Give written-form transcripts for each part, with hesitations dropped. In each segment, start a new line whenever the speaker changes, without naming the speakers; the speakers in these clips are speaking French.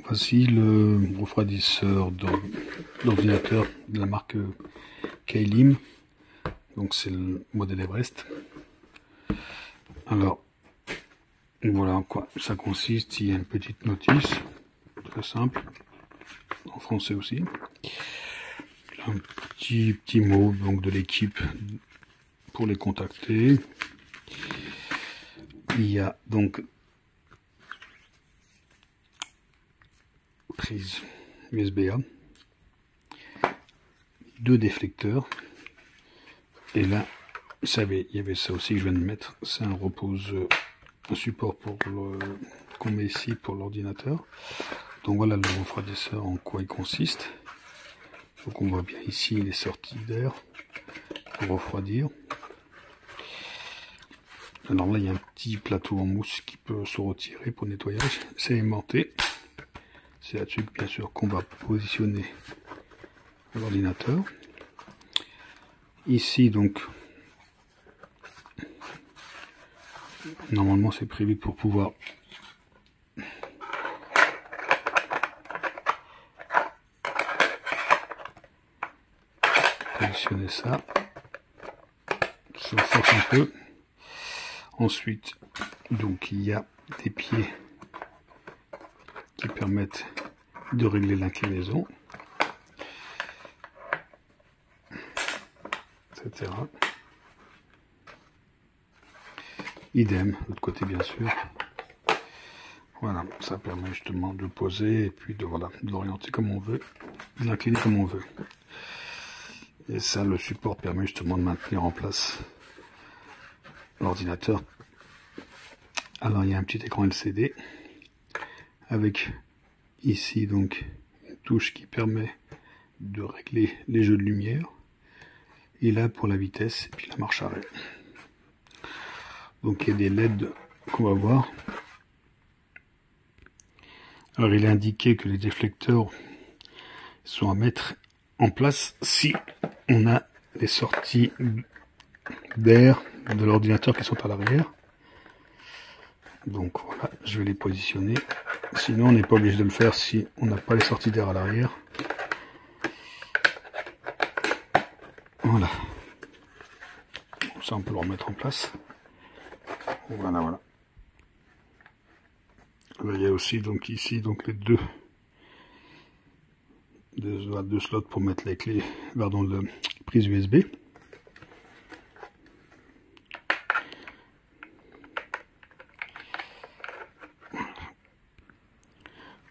Voici le refroidisseur d'ordinateur de la marque Keilim. Donc c'est le modèle Everest. Alors voilà en quoi ça consiste. Il y a une petite notice très simple en français aussi. Un petit mot donc de l'équipe pour les contacter. Il y a donc prise USB-A, 2 déflecteurs, et là, vous savez, il y avait ça aussi que je viens de mettre, c'est un support pour qu'on met ici pour l'ordinateur. Donc voilà le refroidisseur, en quoi il consiste. Donc on voit bien ici les sorties d'air pour refroidir. Alors là, il y a un petit plateau en mousse qui peut se retirer pour nettoyage. C'est aimanté. C'est là-dessus, bien sûr, qu'on va positionner l'ordinateur. Ici, donc, normalement, c'est prévu pour pouvoir positionner ça. Je force un peu. Ensuite, donc, il y a des pieds qui permettent de régler l'inclinaison, etc. Idem, de l'autre côté bien sûr. Voilà, ça permet justement de poser et puis de l'orienter comme on veut, de l'incliner comme on veut. Et ça, le support permet justement de maintenir en place l'ordinateur. Alors il y a un petit écran LCD avec ici donc une touche qui permet de régler les jeux de lumière, et là pour la vitesse et puis la marche arrêt. Donc il y a des LED qu'on va voir. Alors il est indiqué que les déflecteurs sont à mettre en place si on a les sorties d'air de l'ordinateur qui sont à l'arrière. Donc voilà, je vais les positionner. Sinon, on n'est pas obligé de le faire si on n'a pas les sorties d'air à l'arrière. Voilà. Ça, on peut le remettre en place. Voilà, voilà. Là, il y a aussi donc ici donc les deux slots pour mettre les clés, pardon, la prise USB.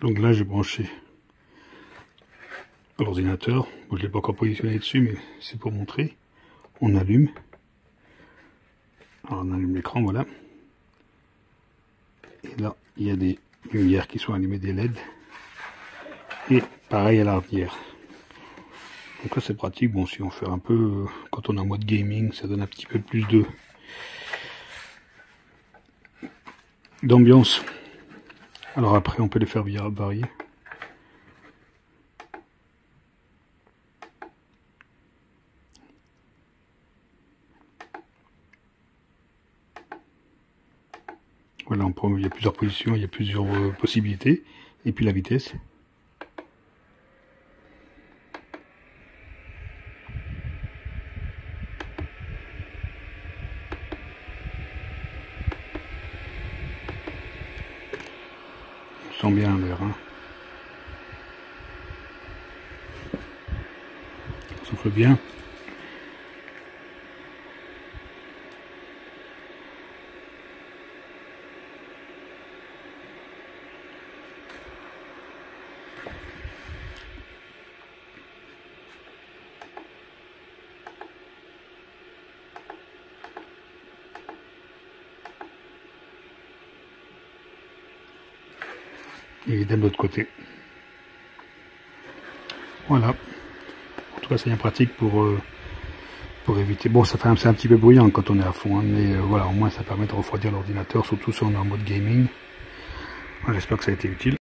Donc là, j'ai branché l'ordinateur. Bon, je ne l'ai pas encore positionné dessus, mais c'est pour montrer. On allume. Alors, on allume l'écran, voilà. Et là, il y a des lumières qui sont allumées, des LED. Et pareil à l'arrière. Donc là, c'est pratique. Bon, si on fait un peu, quand on est en mode gaming, ça donne un petit peu plus d'ambiance. Alors après, on peut les faire varier. Voilà, il y a plusieurs positions, il y a plusieurs possibilités. Et puis la vitesse. On sent bien l'air, hein. Ça souffle bien. Et idem de l'autre côté. Voilà. En tout cas, c'est bien pratique pour éviter. Bon, c'est un petit peu bruyant quand on est à fond, hein, mais voilà, au moins ça permet de refroidir l'ordinateur, surtout si on est en mode gaming. Voilà, j'espère que ça a été utile.